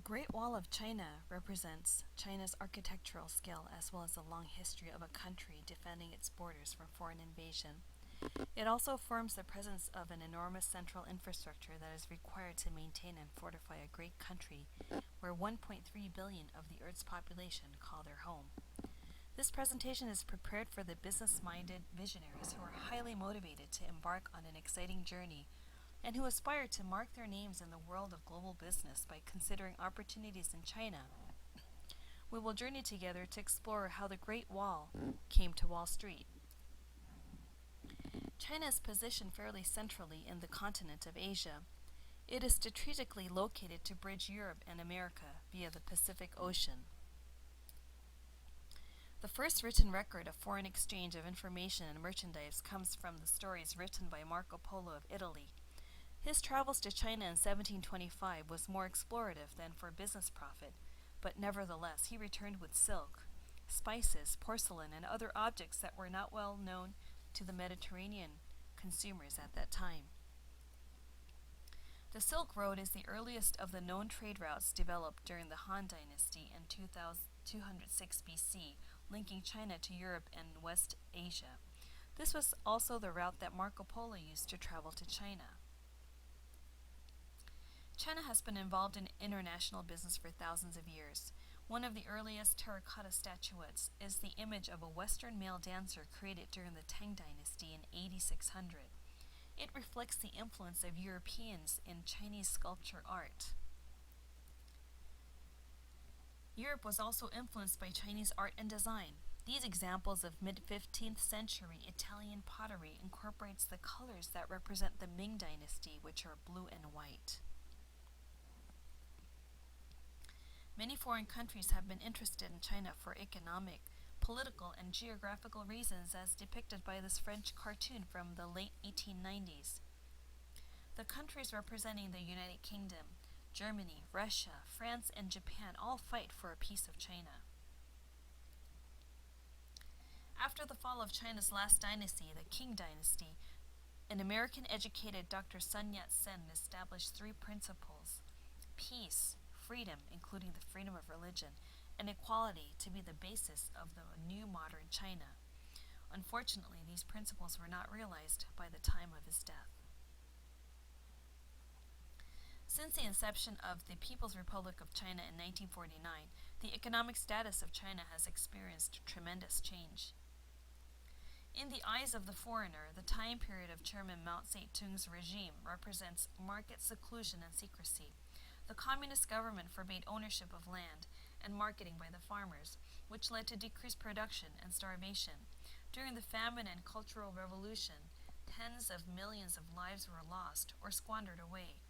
Great Wall of China represents China's architectural skill as well as a long history of a country defending its borders from foreign invasion. It also affirms the presence of an enormous central infrastructure that is required to maintain and fortify a great country where 1.3 billion of the Earth's population call their home. This presentation is prepared for the business-minded visionaries who are highly motivated to embark on an exciting journey and who aspire to mark their names in the world of global business by considering opportunities in China. We will journey together to explore how the Great Wall came to Wall Street. China is positioned fairly centrally in the continent of Asia. It is strategically located to bridge Europe and America via the Pacific Ocean. The first written record of foreign exchange of information and merchandise comes from the stories written by Marco Polo of Italy. His travels to China in 1725 was more explorative than for business profit, but nevertheless he returned with silk, spices, porcelain, and other objects that were not well known to the Mediterranean consumers at that time. The Silk Road is the earliest of the known trade routes developed during the Han Dynasty in 206 BC, linking China to Europe and West Asia. This was also the route that Marco Polo used to travel to China. China has been involved in international business for thousands of years. One of the earliest terracotta statuettes is the image of a Western male dancer created during the Tang Dynasty in 8600. It reflects the influence of Europeans in Chinese sculpture art. Europe was also influenced by Chinese art and design. These examples of mid-15th century Italian pottery incorporates the colors that represent the Ming Dynasty, which are blue and white. Many foreign countries have been interested in China for economic, political, and geographical reasons as depicted by this French cartoon from the late 1890s. The countries representing the United Kingdom, Germany, Russia, France, and Japan all fight for a piece of China. After the fall of China's last dynasty, the Qing Dynasty, an American-educated Dr. Sun Yat-sen established three principles: peace, freedom, including the freedom of religion, and equality to be the basis of the new modern China. Unfortunately, these principles were not realized by the time of his death. Since the inception of the People's Republic of China in 1949, the economic status of China has experienced tremendous change. In the eyes of the foreigner, the time period of Chairman Mao Zedong's regime represents market seclusion and secrecy. The communist government forbade ownership of land and marketing by the farmers, which led to decreased production and starvation. During the famine and Cultural Revolution, tens of millions of lives were lost or squandered away.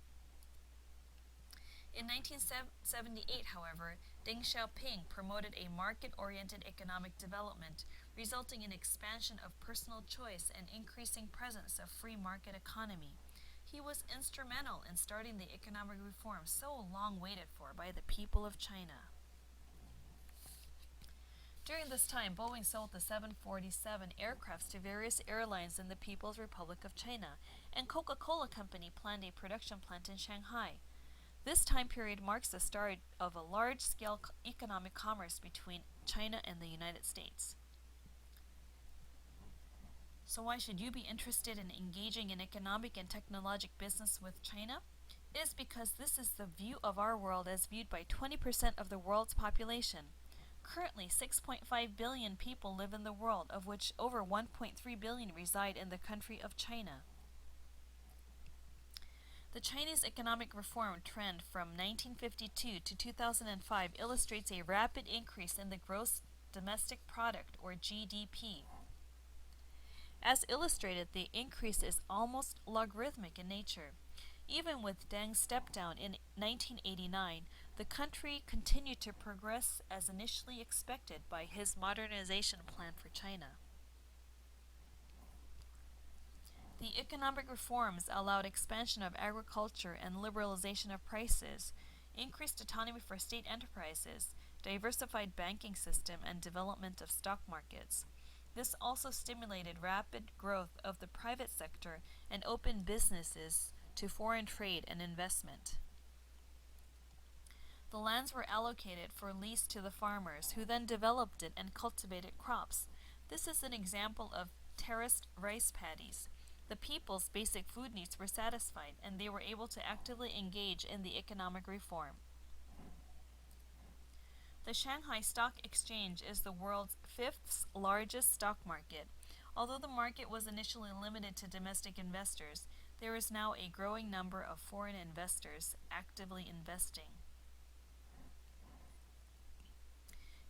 In 1978, however, Deng Xiaoping promoted a market-oriented economic development, resulting in expansion of personal choice and increasing presence of free market economy. He was instrumental in starting the economic reform so long waited for by the people of China. During this time, Boeing sold the 747 aircrafts to various airlines in the People's Republic of China, and Coca-Cola Company planned a production plant in Shanghai. This time period marks the start of a large-scale economic commerce between China and the United States. So why should you be interested in engaging in economic and technologic business with China? It is because this is the view of our world as viewed by 20% of the world's population. Currently, 6.5 billion people live in the world, of which over 1.3 billion reside in the country of China. The Chinese economic reform trend from 1952 to 2005 illustrates a rapid increase in the gross domestic product, or GDP. As illustrated, the increase is almost logarithmic in nature. Even with Deng's step-down in 1989, the country continued to progress as initially expected by his modernization plan for China. The economic reforms allowed expansion of agriculture and liberalization of prices, increased autonomy for state enterprises, diversified banking system, and development of stock markets. This also stimulated rapid growth of the private sector and opened businesses to foreign trade and investment. The lands were allocated for lease to the farmers, who then developed it and cultivated crops. This is an example of terraced rice paddies. The people's basic food needs were satisfied, and they were able to actively engage in the economic reform. The Shanghai Stock Exchange is the world's fifth largest stock market. Although the market was initially limited to domestic investors, there is now a growing number of foreign investors actively investing.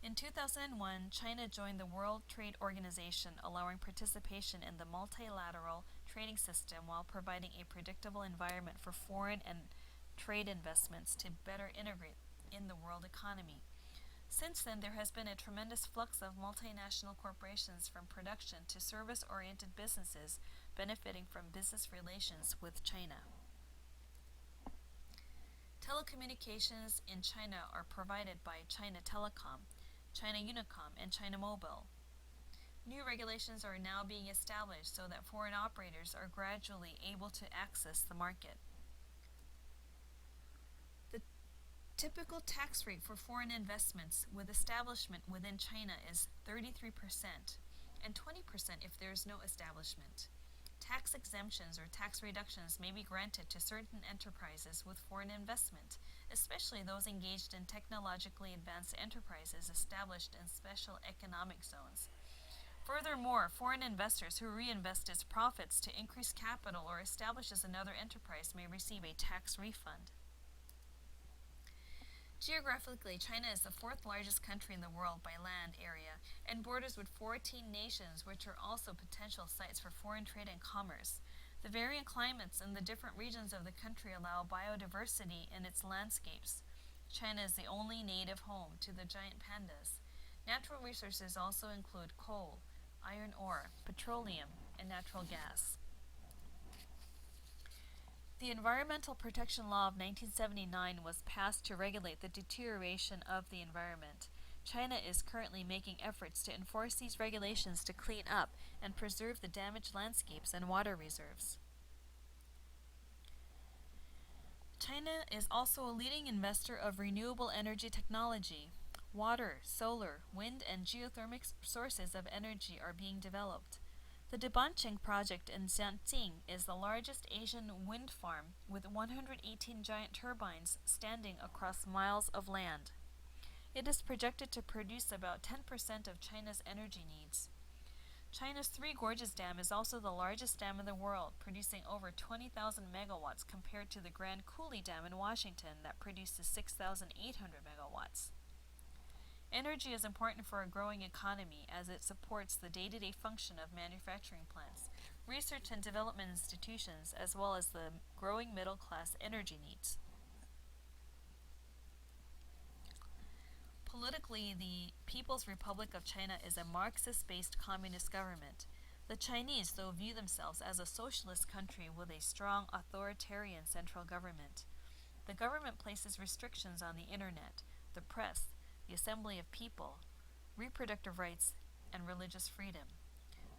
In 2001, China joined the World Trade Organization, allowing participation in the multilateral trading system while providing a predictable environment for foreign and trade investments to better integrate in the world economy. Since then, there has been a tremendous flux of multinational corporations from production to service-oriented businesses benefiting from business relations with China. Telecommunications in China are provided by China Telecom, China Unicom, and China Mobile. New regulations are now being established so that foreign operators are gradually able to access the market. The typical tax rate for foreign investments with establishment within China is 33% and 20% if there is no establishment. Tax exemptions or tax reductions may be granted to certain enterprises with foreign investment, especially those engaged in technologically advanced enterprises established in special economic zones. Furthermore, foreign investors who reinvest its profits to increase capital or establishes another enterprise may receive a tax refund. Geographically, China is the fourth largest country in the world by land area and borders with 14 nations, which are also potential sites for foreign trade and commerce. The varying climates in the different regions of the country allow biodiversity in its landscapes. China is the only native home to the giant pandas. Natural resources also include coal, iron ore, petroleum, and natural gas. The Environmental Protection Law of 1979 was passed to regulate the deterioration of the environment. China is currently making efforts to enforce these regulations to clean up and preserve the damaged landscapes and water reserves. China is also a leading investor of renewable energy technology. Water, solar, wind, and geothermal sources of energy are being developed. The Debancheng project in Xianjing is the largest Asian wind farm with 118 giant turbines standing across miles of land. It is projected to produce about 10% of China's energy needs. China's Three Gorges Dam is also the largest dam in the world, producing over 20,000 megawatts compared to the Grand Coulee Dam in Washington that produces 6,800 megawatts. Energy is important for a growing economy as it supports the day-to-day function of manufacturing plants, research and development institutions, as well as the growing middle-class energy needs. Politically, the People's Republic of China is a Marxist-based communist government. The Chinese, though, view themselves as a socialist country with a strong authoritarian central government. The government places restrictions on the internet, the press, the assembly of people, reproductive rights, and religious freedom.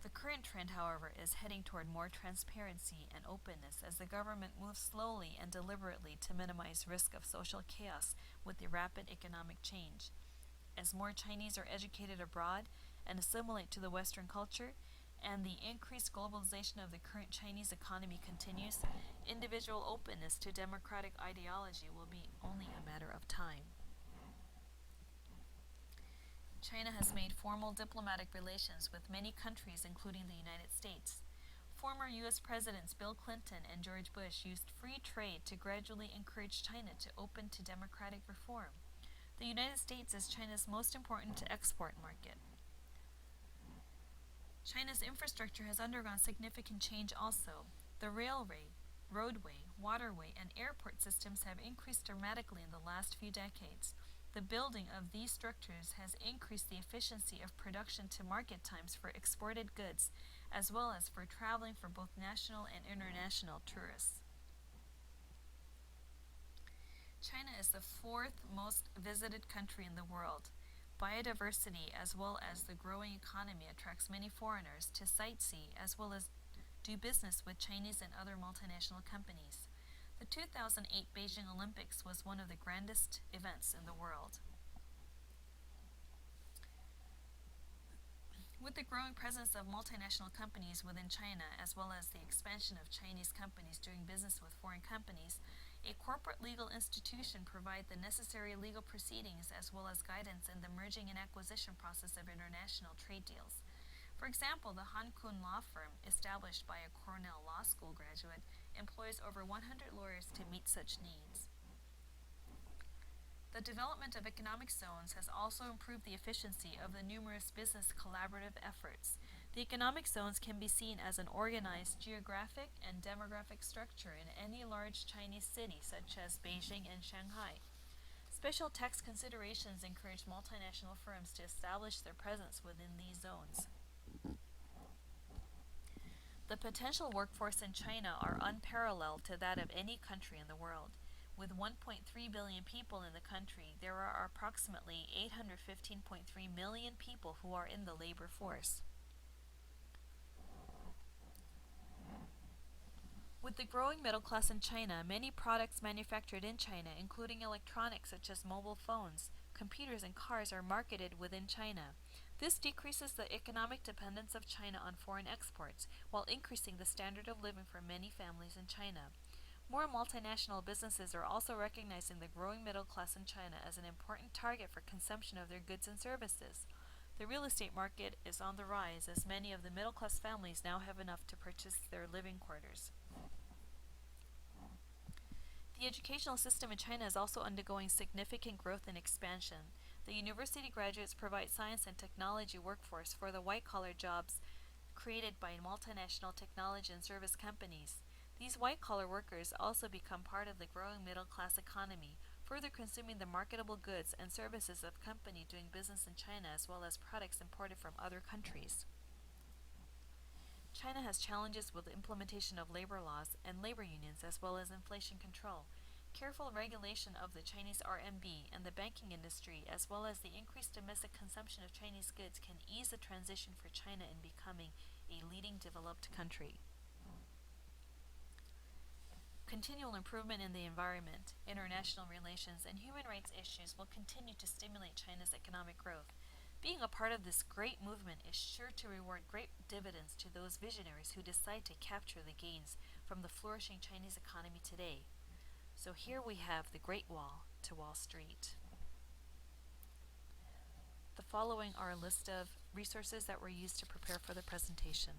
The current trend, however, is heading toward more transparency and openness as the government moves slowly and deliberately to minimize risk of social chaos with the rapid economic change. As more Chinese are educated abroad and assimilate to the Western culture, and the increased globalization of the current Chinese economy continues, individual openness to democratic ideology will be only a matter of time. China has made formal diplomatic relations with many countries, including the United States. Former U.S. Presidents Bill Clinton and George Bush used free trade to gradually encourage China to open to democratic reform. The United States is China's most important export market. China's infrastructure has undergone significant change also. The railway, roadway, waterway, and airport systems have increased dramatically in the last few decades. The building of these structures has increased the efficiency of production to market times for exported goods, as well as for traveling for both national and international tourists. China is the fourth most visited country in the world. Biodiversity as well as the growing economy attracts many foreigners to sightsee as well as do business with Chinese and other multinational companies. The 2008 Beijing Olympics was one of the grandest events in the world. With the growing presence of multinational companies within China, as well as the expansion of Chinese companies doing business with foreign companies, a corporate legal institution provides the necessary legal proceedings as well as guidance in the merging and acquisition process of international trade deals. For example, the Han Kun Law Firm, established by a Cornell Law School graduate, employs over 100 lawyers to meet such needs. The development of economic zones has also improved the efficiency of the numerous business collaborative efforts. The economic zones can be seen as an organized geographic and demographic structure in any large Chinese city, such as Beijing and Shanghai. Special tax considerations encourage multinational firms to establish their presence within these zones. The potential workforce in China are unparalleled to that of any country in the world. With 1.3 billion people in the country, there are approximately 815.3 million people who are in the labor force. With the growing middle class in China, many products manufactured in China, including electronics such as mobile phones, computers, and cars, are marketed within China. This decreases the economic dependence of China on foreign exports, while increasing the standard of living for many families in China. More multinational businesses are also recognizing the growing middle class in China as an important target for consumption of their goods and services. The real estate market is on the rise as many of the middle class families now have enough to purchase their living quarters. The educational system in China is also undergoing significant growth and expansion. The university graduates provide science and technology workforce for the white-collar jobs created by multinational technology and service companies. These white-collar workers also become part of the growing middle-class economy, further consuming the marketable goods and services of companies doing business in China as well as products imported from other countries. China has challenges with the implementation of labor laws and labor unions as well as inflation control. Careful regulation of the Chinese RMB and the banking industry as well as the increased domestic consumption of Chinese goods can ease the transition for China in becoming a leading developed country. Continual improvement in the environment, international relations, and human rights issues will continue to stimulate China's economic growth. Being a part of this great movement is sure to reward great dividends to those visionaries who decide to capture the gains from the flourishing Chinese economy today. So here we have the Great Wall to Wall Street. The following are a list of resources that were used to prepare for the presentation.